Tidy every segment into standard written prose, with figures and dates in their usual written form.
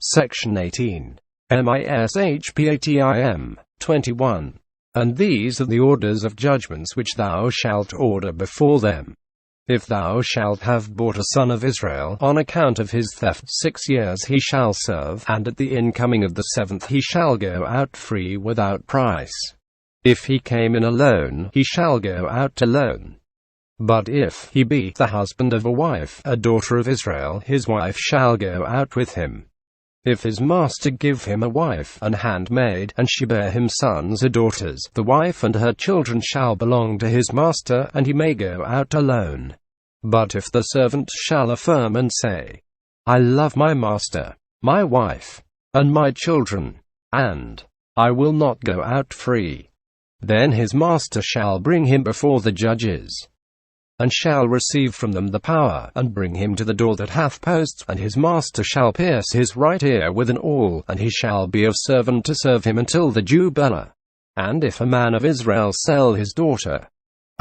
Section 18. MISHPATIM. 21. And these are the orders of judgments which thou shalt order before them. If thou shalt have bought a son of Israel on account of his theft, 6 years he shall serve, and at the incoming of the 7th he shall go out free without price. If he came in alone, he shall go out alone. But if he be the husband of a wife, a daughter of Israel, his wife shall go out with him. If his master give him a wife, an handmaid, and she bear him sons or daughters, the wife and her children shall belong to his master, and he may go out alone. But if the servant shall affirm and say, I love my master, my wife, and my children, and I will not go out free, then his master shall bring him before the judges, and shall receive from them the power, and bring him to the door that hath posts, and his master shall pierce his right ear with an awl, and he shall be a servant to serve him until the Jubilee. And if a man of Israel sell his daughter,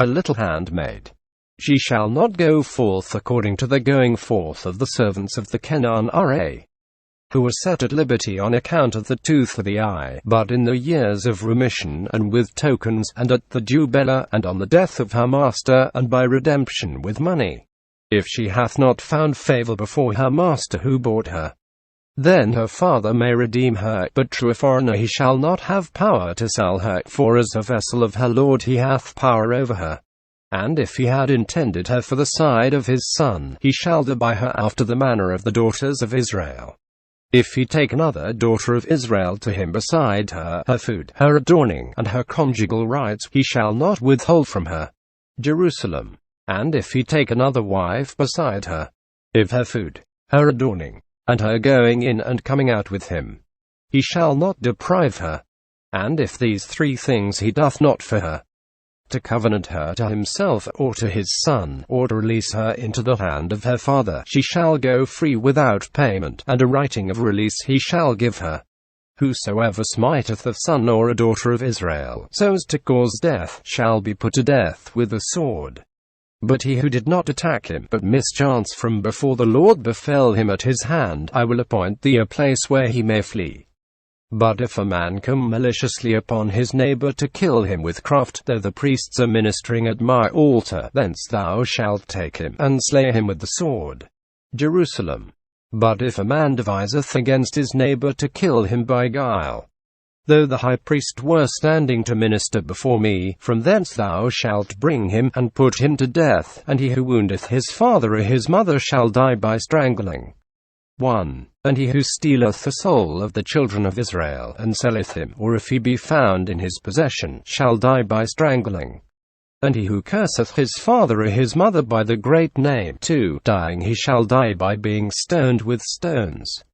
a little handmaid, she shall not go forth according to the going forth of the servants of the Canaan who are set at liberty on account of the tooth of the eye, but in the years of remission, and with tokens, and at the Jubilee, and on the death of her master, and by redemption with money. If she hath not found favor before her master who bought her, then her father may redeem her, but to a foreigner he shall not have power to sell her, for as a vessel of her lord he hath power over her. And if he had intended her for the side of his son, he shall buy her after the manner of the daughters of Israel. If he take another daughter of Israel to him beside her, her food, her adorning, and her conjugal rights, he shall not withhold from her. Jerusalem. And if he take another wife beside her, if her food, her adorning, and her going in and coming out with him, he shall not deprive her. And if these 3 things he doth not for her, to covenant her to himself, or to his son, or to release her into the hand of her father, she shall go free without payment, and a writing of release he shall give her. Whosoever smiteth a son or a daughter of Israel, so as to cause death, shall be put to death with the sword. But he who did not attack him, but mischance from before the Lord befell him at his hand, I will appoint thee a place where he may flee. But if a man come maliciously upon his neighbor to kill him with craft, though the priests are ministering at my altar, thence thou shalt take him, and slay him with the sword. Jerusalem. But if a man deviseth against his neighbor to kill him by guile, though the high priest were standing to minister before me, from thence thou shalt bring him, and put him to death, and he who woundeth his father or his mother shall die by strangling. 1. And he who stealeth the soul of the children of Israel, and selleth him, or if he be found in his possession, shall die by strangling. And he who curseth his father or his mother by the great name, 2. Dying he shall die by being stoned with stones.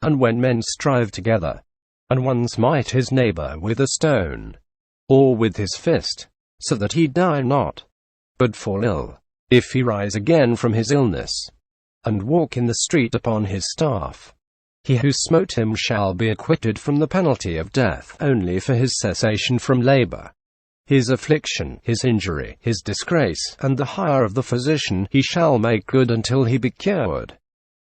And when men strive together, and one smite his neighbor with a stone, or with his fist, so that he die not, but fall ill, if he rise again from his illness, and walk in the street upon his staff, he who smote him shall be acquitted from the penalty of death, only for his cessation from labor, his affliction, his injury, his disgrace, and the hire of the physician, he shall make good until he be cured.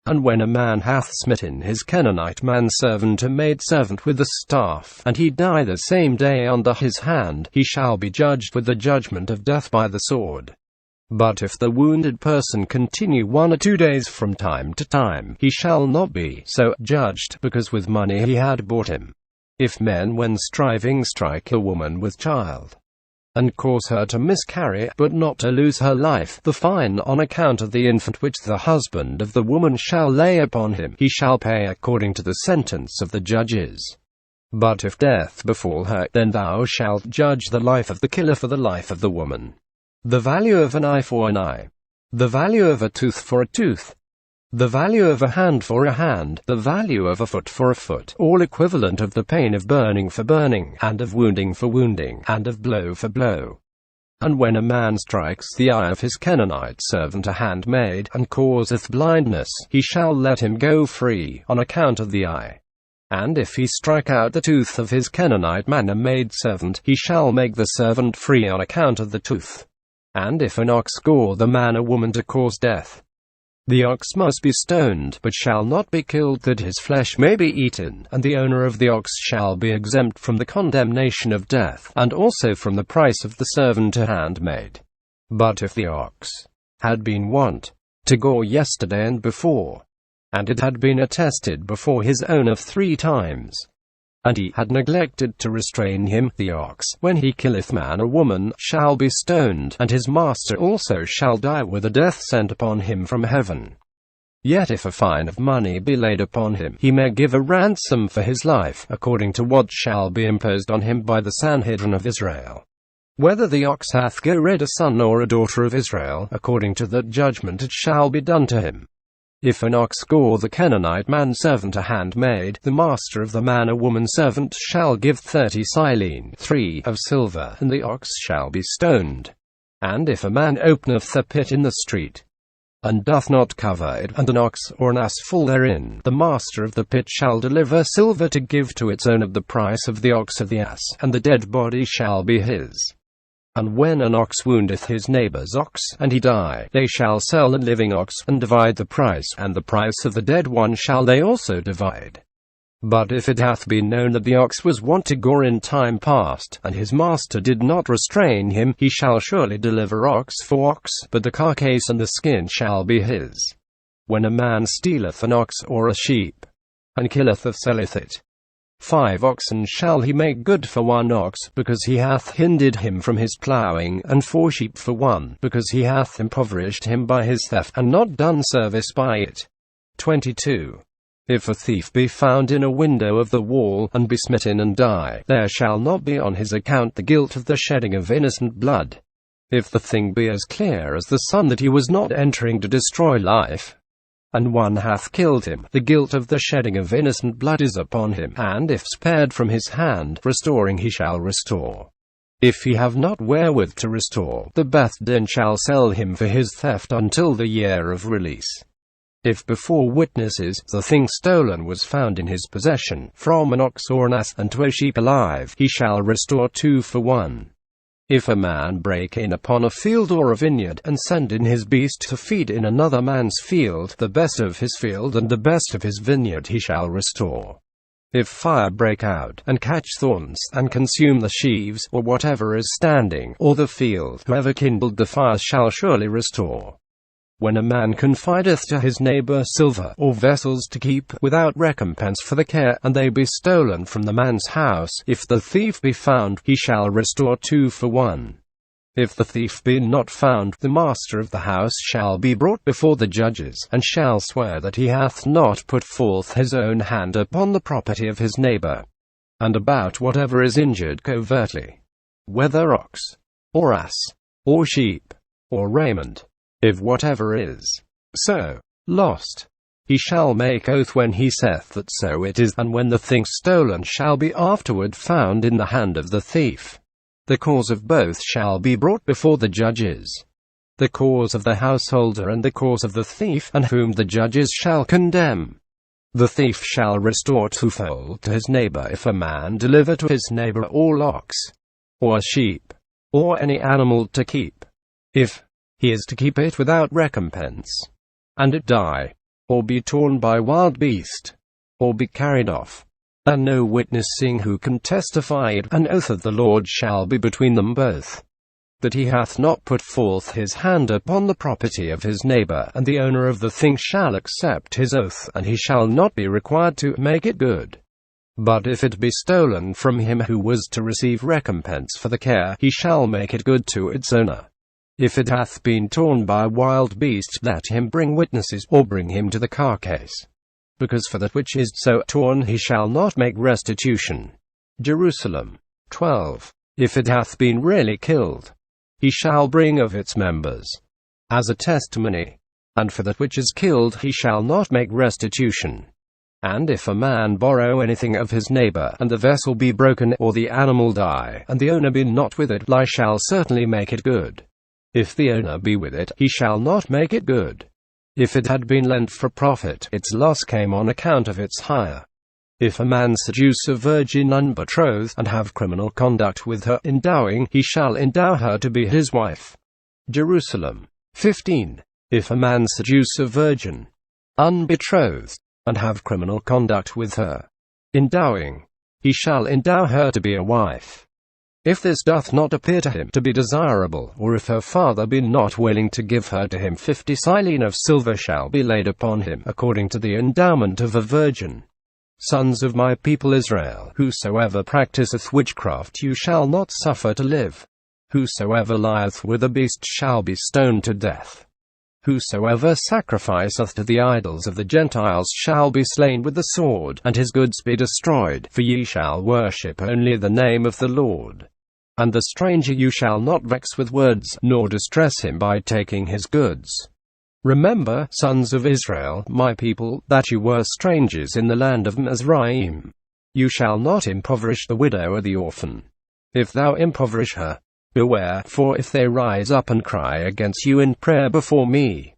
And when a man hath smitten his Canaanite manservant or maidservant with a staff, and he die the same day under his hand, he shall be judged with the judgment of death by the sword. But if the wounded person continue 1 or 2 days from time to time, he shall not be so judged, because with money he had bought him. If men when striving strike a woman with child, and cause her to miscarry, but not to lose her life, the fine on account of the infant which the husband of the woman shall lay upon him, he shall pay according to the sentence of the judges. But if death befall her, then thou shalt judge the life of the killer for the life of the woman. The value of an eye for an eye. The value of a tooth for a tooth. The value of a hand for a hand. The value of a foot for a foot. All equivalent of the pain of burning for burning, and of wounding for wounding, and of blow for blow. And when a man strikes the eye of his Canaanite servant a handmaid, and causeth blindness, he shall let him go free, on account of the eye. And if he strike out the tooth of his Canaanite man a maidservant, he shall make the servant free on account of the tooth. And if an ox gore the man or woman to cause death, The ox must be stoned, but shall not be killed, that his flesh may be eaten, and the owner of the ox shall be exempt from the condemnation of death, and also from the price of the servant or handmaid. But if the ox had been wont to gore yesterday and before, and it had been attested before his owner 3 times, and he had neglected to restrain him, the ox, when he killeth man or woman, shall be stoned, and his master also shall die with a death sent upon him from heaven. Yet if a fine of money be laid upon him, he may give a ransom for his life, according to what shall be imposed on him by the Sanhedrin of Israel. Whether the ox hath gored a son or a daughter of Israel, according to that judgment it shall be done to him. If an ox gore the Canaanite manservant or handmaid, the master of the man or woman servant shall give 30 silene, 3 of silver, and the ox shall be stoned. And if a man openeth a pit in the street, and doth not cover it, and an ox or an ass fall therein, the master of the pit shall deliver silver to give to its owner the price of the ox or the ass, and the dead body shall be his. And when an ox woundeth his neighbour's ox, and he die, they shall sell the living ox, and divide the price, and the price of the dead one shall they also divide. But if it hath been known that the ox was wont to gore in time past, and his master did not restrain him, he shall surely deliver ox for ox, but the carcase and the skin shall be his. When a man stealeth an ox or a sheep, and killeth or selleth it, 5 oxen shall he make good for 1 ox, because he hath hindered him from his ploughing, and 4 sheep for 1, because he hath impoverished him by his theft, and not done service by it. 22. If a thief be found in a window of the wall, and be smitten and die, there shall not be on his account the guilt of the shedding of innocent blood. If the thing be as clear as the sun that he was not entering to destroy life, and one hath killed him, the guilt of the shedding of innocent blood is upon him, and if spared from his hand, restoring he shall restore. If he have not wherewith to restore, the Beth Din shall sell him for his theft until the year of release. If before witnesses, the thing stolen was found in his possession, from an ox or an ass, and to a sheep alive, he shall restore 2 for 1. If a man break in upon a field or a vineyard, and send in his beast to feed in another man's field, the best of his field and the best of his vineyard he shall restore. If fire break out, and catch thorns, and consume the sheaves, or whatever is standing, or the field, whoever kindled the fire shall surely restore. When a man confideth to his neighbor silver, or vessels to keep, without recompense for the care, and they be stolen from the man's house, if the thief be found, he shall restore 2 for 1. If the thief be not found, the master of the house shall be brought before the judges, and shall swear that he hath not put forth his own hand upon the property of his neighbor, and about whatever is injured covertly, whether ox, or ass, or sheep, or raiment. If whatever is so lost, he shall make oath when he saith that so it is, and when the thing stolen shall be afterward found in the hand of the thief, the cause of both shall be brought before the judges, the cause of the householder and the cause of the thief, and whom the judges shall condemn. The thief shall restore 2-fold to his neighbor if a man deliver to his neighbor all ox, or sheep, or any animal to keep. If he is to keep it without recompense, and it die, or be torn by wild beast, or be carried off, and no witness seeing who can testify it, an oath of the Lord shall be between them both, that he hath not put forth his hand upon the property of his neighbor, and the owner of the thing shall accept his oath, and he shall not be required to make it good. But if it be stolen from him who was to receive recompense for the care, he shall make it good to its owner. If it hath been torn by wild beast, let him bring witnesses, or bring him to the carcase. Because for that which is so torn he shall not make restitution. Jerusalem. 12. If it hath been really killed, he shall bring of its members, as a testimony. And for that which is killed he shall not make restitution. And if a man borrow anything of his neighbor, and the vessel be broken, or the animal die, and the owner be not with it, he shall certainly make it good. If the owner be with it, he shall not make it good. If it had been lent for profit, its loss came on account of its hire. If a man seduce a virgin unbetrothed, and have criminal conduct with her, endowing, he shall endow her to be his wife. Jerusalem. 15. If a man seduce a virgin, unbetrothed, and have criminal conduct with her, endowing, he shall endow her to be a wife. If this doth not appear to him to be desirable, or if her father be not willing to give her to him, 50 silene of silver shall be laid upon him, according to the endowment of a virgin. Sons of my people Israel, whosoever practiseth witchcraft you shall not suffer to live. Whosoever lieth with a beast shall be stoned to death. Whosoever sacrificeth to the idols of the Gentiles shall be slain with the sword, and his goods be destroyed, for ye shall worship only the name of the Lord. And the stranger you shall not vex with words, nor distress him by taking his goods. Remember, sons of Israel, my people, that you were strangers in the land of Mizraim. You shall not impoverish the widow or the orphan. If thou impoverish her, beware, for if they rise up and cry against you in prayer before me,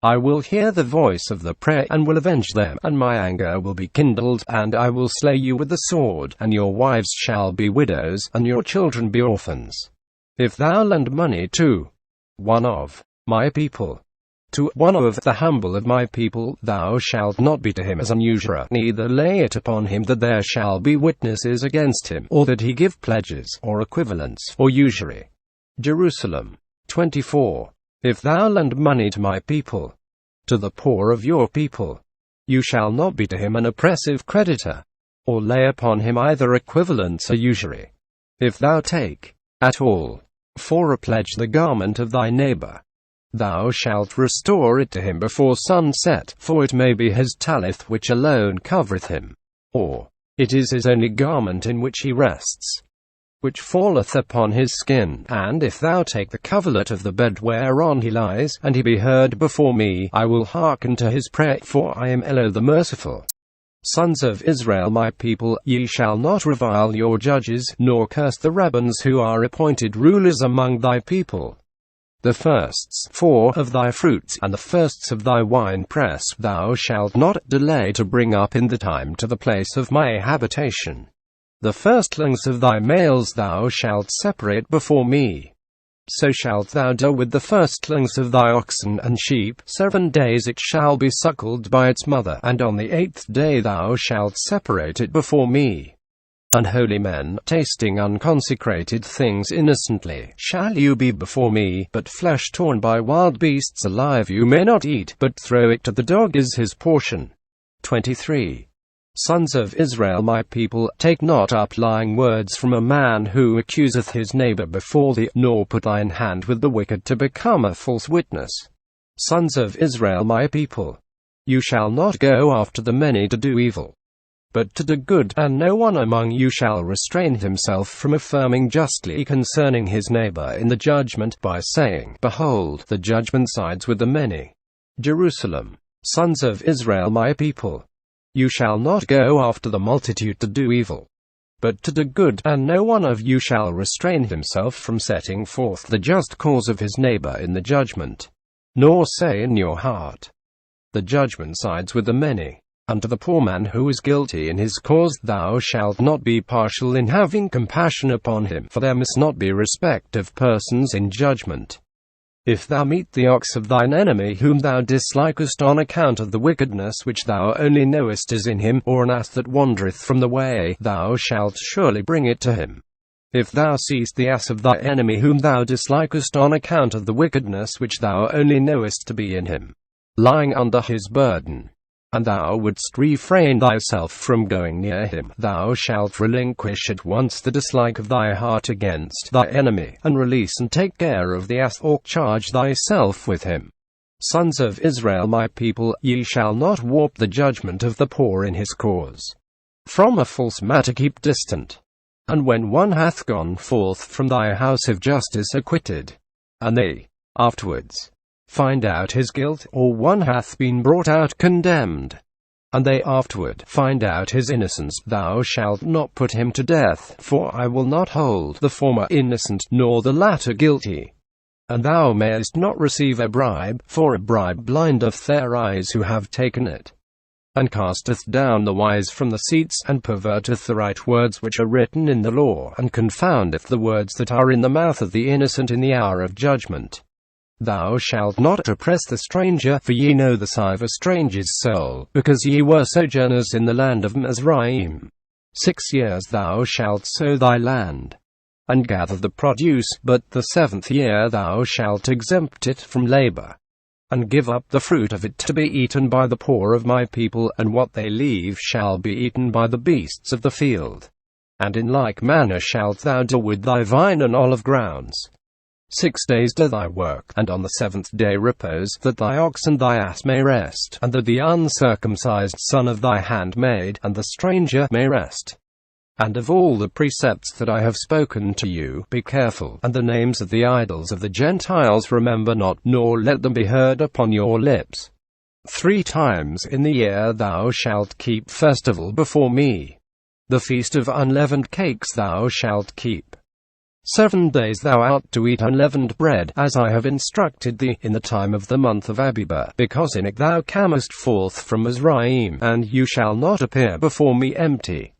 I will hear the voice of the prayer, and will avenge them, and my anger will be kindled, and I will slay you with the sword, and your wives shall be widows, and your children be orphans. If thou lend money to one of my people, to one of the humble of my people, thou shalt not be to him as an usurer, neither lay it upon him that there shall be witnesses against him, or that he give pledges, or equivalents, or usury. Jerusalem. 24. If thou lend money to my people, to the poor of your people, you shall not be to him an oppressive creditor, or lay upon him either equivalents or usury. If thou take, at all, for a pledge the garment of thy neighbor, thou shalt restore it to him before sunset, for it may be his talith which alone covereth him, or it is his only garment in which he rests, which falleth upon his skin. And if thou take the coverlet of the bed whereon he lies, and he be heard before me, I will hearken to his prayer, for I am Elo the merciful. Sons of Israel my people, ye shall not revile your judges, nor curse the rabbins who are appointed rulers among thy people. The firsts 4 of thy fruits, and the firsts of thy winepress, thou shalt not delay to bring up in the time to the place of my habitation. The firstlings of thy males thou shalt separate before me. So shalt thou do with the firstlings of thy oxen and sheep. 7 days it shall be suckled by its mother, and on the 8th day thou shalt separate it before me. Unholy men, tasting unconsecrated things innocently, shall you be before me, but flesh torn by wild beasts alive you may not eat, but throw it to the dog is his portion. 23. Sons of Israel my people, take not up lying words from a man who accuseth his neighbor before thee, nor put thine hand with the wicked to become a false witness. Sons of Israel my people, you shall not go after the many to do evil, but to do good, and no one among you shall restrain himself from affirming justly concerning his neighbor in the judgment, by saying, Behold, the judgment sides with the many. Jerusalem. Sons of Israel my people, you shall not go after the multitude to do evil, but to do good, and no one of you shall restrain himself from setting forth the just cause of his neighbor in the judgment, nor say in your heart, The judgment sides with the many. Unto the poor man who is guilty in his cause thou shalt not be partial in having compassion upon him, for there must not be respect of persons in judgment. If thou meet the ox of thine enemy whom thou dislikest on account of the wickedness which thou only knowest is in him, or an ass that wandereth from the way, thou shalt surely bring it to him. If thou seest the ass of thy enemy whom thou dislikest on account of the wickedness which thou only knowest to be in him, lying under his burden, and thou wouldst refrain thyself from going near him, thou shalt relinquish at once the dislike of thy heart against thy enemy, and release and take care of the ass, or charge thyself with him. Sons of Israel my people, ye shall not warp the judgment of the poor in his cause. From a false matter keep distant. And when one hath gone forth from thy house of justice acquitted, and they, afterwards, find out his guilt, or one hath been brought out condemned, and they afterward find out his innocence, thou shalt not put him to death, for I will not hold the former innocent, nor the latter guilty. And thou mayest not receive a bribe, for a bribe blindeth their eyes who have taken it, and casteth down the wise from the seats, and perverteth the right words which are written in the law, and confoundeth the words that are in the mouth of the innocent in the hour of judgment. Thou shalt not oppress the stranger, for ye know the sigh of a stranger's soul, because ye were sojourners in the land of Mizraim. 6 years thou shalt sow thy land, and gather the produce, but the 7th year thou shalt exempt it from labor, and give up the fruit of it to be eaten by the poor of my people, and what they leave shall be eaten by the beasts of the field. And in like manner shalt thou do with thy vine and olive grounds. 6 days do thy work, and on the 7th day repose, that thy ox and thy ass may rest, and that the uncircumcised son of thy handmaid, and the stranger, may rest. And of all the precepts that I have spoken to you, be careful, and the names of the idols of the Gentiles remember not, nor let them be heard upon your lips. 3 times in the year thou shalt keep festival before me. The feast of unleavened cakes thou shalt keep. 7 days thou art to eat unleavened bread, as I have instructed thee, in the time of the month of Abib, because in it thou camest forth from Mizraim, and you shall not appear before me empty.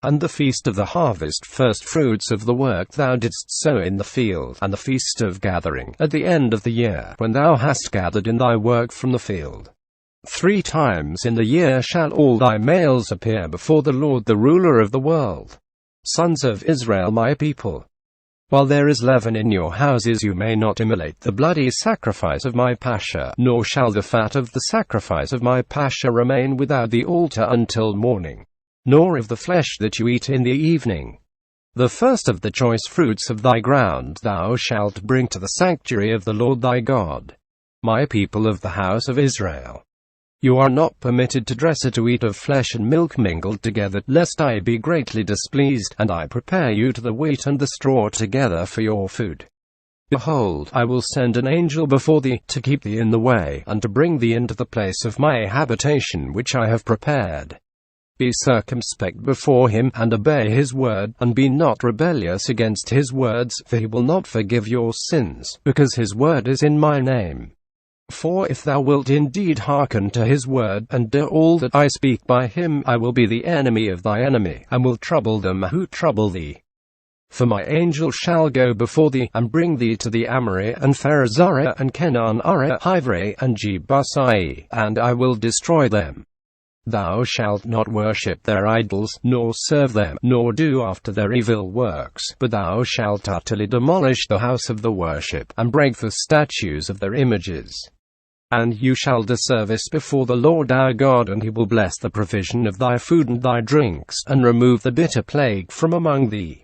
And the feast of the harvest, first fruits of the work thou didst sow in the field, and the feast of gathering, at the end of the year, when thou hast gathered in thy work from the field. 3 times in the year shall all thy males appear before the Lord, the ruler of the world. Sons of Israel, my people, while there is leaven in your houses, you may not immolate the bloody sacrifice of my Pascha, nor shall the fat of the sacrifice of my Pascha remain without the altar until morning, nor of the flesh that you eat in the evening. The first of the choice fruits of thy ground thou shalt bring to the sanctuary of the Lord thy God, my people of the house of Israel. You are not permitted to dress or to eat of flesh and milk mingled together, lest I be greatly displeased, and I prepare you to the wheat and the straw together for your food. Behold, I will send an angel before thee, to keep thee in the way, and to bring thee into the place of my habitation which I have prepared. Be circumspect before him, and obey his word, and be not rebellious against his words, for he will not forgive your sins, because his word is in my name. For if thou wilt indeed hearken to his word, and do all that I speak by him, I will be the enemy of thy enemy, and will trouble them who trouble thee. For my angel shall go before thee, and bring thee to the Amorite, and Pharazite, and Canaanite, Hivite, and Jebusite, and I will destroy them. Thou shalt not worship their idols, nor serve them, nor do after their evil works, but thou shalt utterly demolish the house of the worship, and break the statues of their images. And you shall do service before the Lord our God, and he will bless the provision of thy food and thy drinks, and remove the bitter plague from among thee.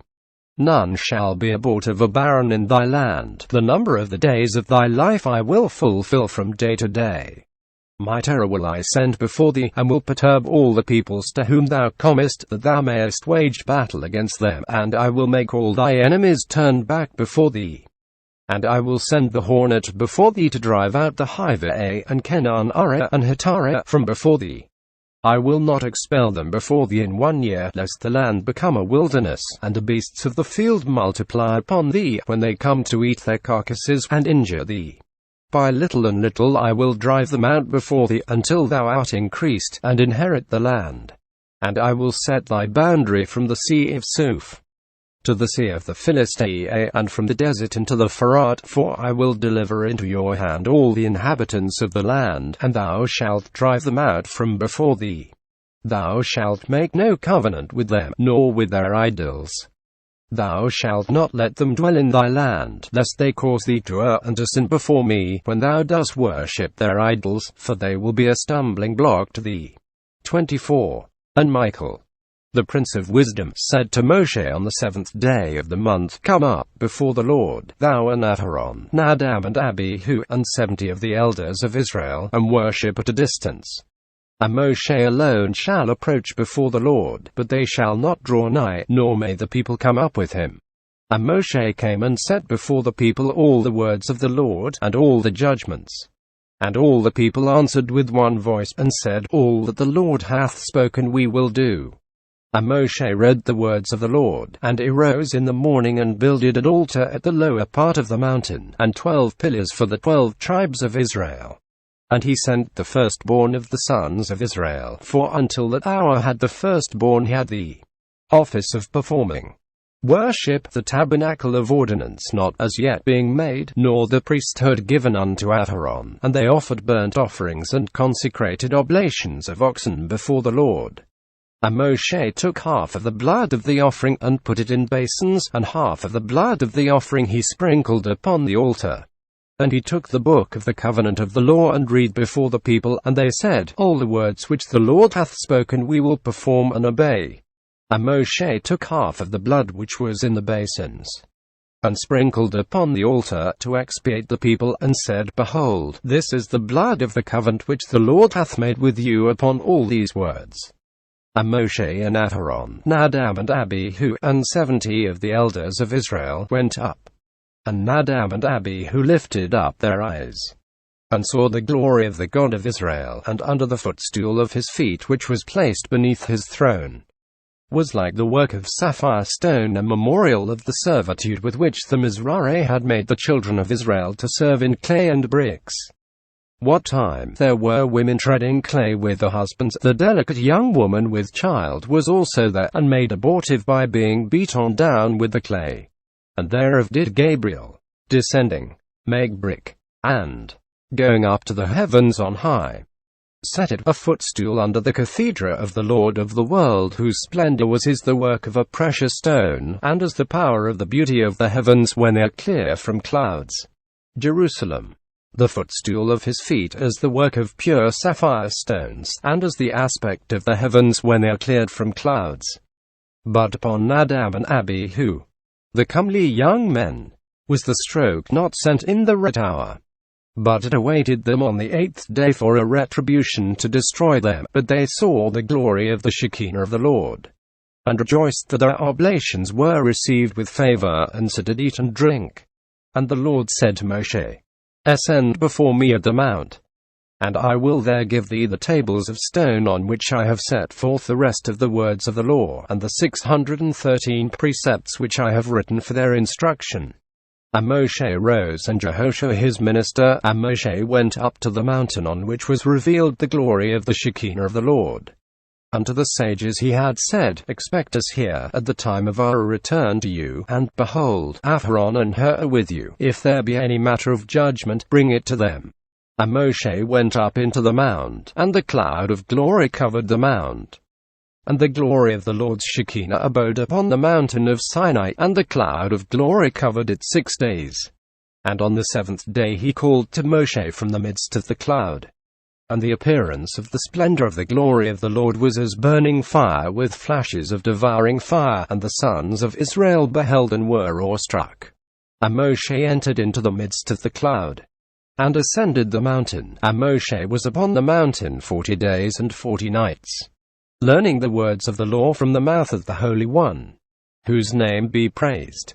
None shall be abortive or barren in thy land. The number of the days of thy life I will fulfill from day to day. My terror will I send before thee, and will perturb all the peoples to whom thou comest, that thou mayest wage battle against them, and I will make all thy enemies turn back before thee. And I will send the hornet before thee to drive out the Hivite, and Canaanite, and Hittite from before thee. I will not expel them before thee in 1 year, lest the land become a wilderness, and the beasts of the field multiply upon thee, when they come to eat their carcasses, and injure thee. By little and little I will drive them out before thee, until thou art increased, and inherit the land. And I will set thy boundary from the sea of Suf to the sea of the Philistine, and from the desert into the Pharat, for I will deliver into your hand all the inhabitants of the land, and thou shalt drive them out from before thee. Thou shalt make no covenant with them, nor with their idols. Thou shalt not let them dwell in thy land, lest they cause thee to err and to sin before me, when thou dost worship their idols, for they will be a stumbling block to thee. 24. And Michael, the prince of wisdom, said to Moshe on the 7th day of the month, Come up before the Lord, thou and Aaron, Nadab and Abihu, and 70 of the elders of Israel, and worship at a distance. And Moshe alone shall approach before the Lord, but they shall not draw nigh, nor may the people come up with him. And Moshe came and set before the people all the words of the Lord, and all the judgments. And all the people answered with one voice, and said, All that the Lord hath spoken we will do. And Moshe read the words of the Lord, and arose in the morning and builded an altar at the lower part of the mountain, and 12 pillars for the 12 tribes of Israel. And he sent the firstborn of the sons of Israel, for until that hour had the firstborn had the office of performing worship the tabernacle of ordinance not as yet being made, nor the priesthood given unto Aaron, and they offered burnt offerings and consecrated oblations of oxen before the Lord. And Moshe took half of the blood of the offering and put it in basins, and half of the blood of the offering he sprinkled upon the altar. And he took the book of the covenant of the law and read before the people, and they said, All the words which the Lord hath spoken we will perform and obey. And Moshe took half of the blood which was in the basins, and sprinkled upon the altar to expiate the people, and said, Behold, this is the blood of the covenant which the Lord hath made with you upon all these words. And Moshe and Aaron, Nadab and Abihu, and 70 of the elders of Israel went up. And Nadab and Abihu lifted up their eyes, and saw the glory of the God of Israel, and under the footstool of his feet which was placed beneath his throne, was like the work of sapphire stone, a memorial of the servitude with which the Mizrahi had made the children of Israel to serve in clay and bricks. What time there were women treading clay with their husbands, the delicate young woman with child was also there, and made abortive by being beaten down with the clay. And thereof did Gabriel, descending, make brick, and, going up to the heavens on high, set it a footstool under the cathedra of the Lord of the world, whose splendor was as the work of a precious stone, and as the power of the beauty of the heavens when they are clear from clouds. Jerusalem. The footstool of his feet as the work of pure sapphire stones, and as the aspect of the heavens when they are cleared from clouds. But upon Nadab and Abihu, the comely young men, was the stroke not sent in the right hour, but it awaited them on the 8th day for a retribution to destroy them. But they saw the glory of the Shekinah of the Lord, and rejoiced that their oblations were received with favor, and so did eat and drink. And the Lord said to Moshe, Ascend before me at the mount, and I will there give thee the tables of stone on which I have set forth the rest of the words of the law, and the 613 precepts which I have written for their instruction. And Moshe rose, and Jehoshua his minister, and Moshe went up to the mountain on which was revealed the glory of the Shekinah of the Lord. Unto the sages he had said, Expect us here at the time of our return to you, and, behold, Aaron and Hur are with you. If there be any matter of judgment, bring it to them. And Moshe went up into the mount, and the cloud of glory covered the mount. And the glory of the Lord's Shekinah abode upon the mountain of Sinai, and the cloud of glory covered it 6 days. And on the 7th day he called to Moshe from the midst of the cloud. And the appearance of the splendor of the glory of the Lord was as burning fire with flashes of devouring fire, and the sons of Israel beheld and were awestruck. And Moshe entered into the midst of the cloud, and ascended the mountain. And Moshe was upon the mountain 40 days and 40 nights, learning the words of the law from the mouth of the Holy One, whose name be praised.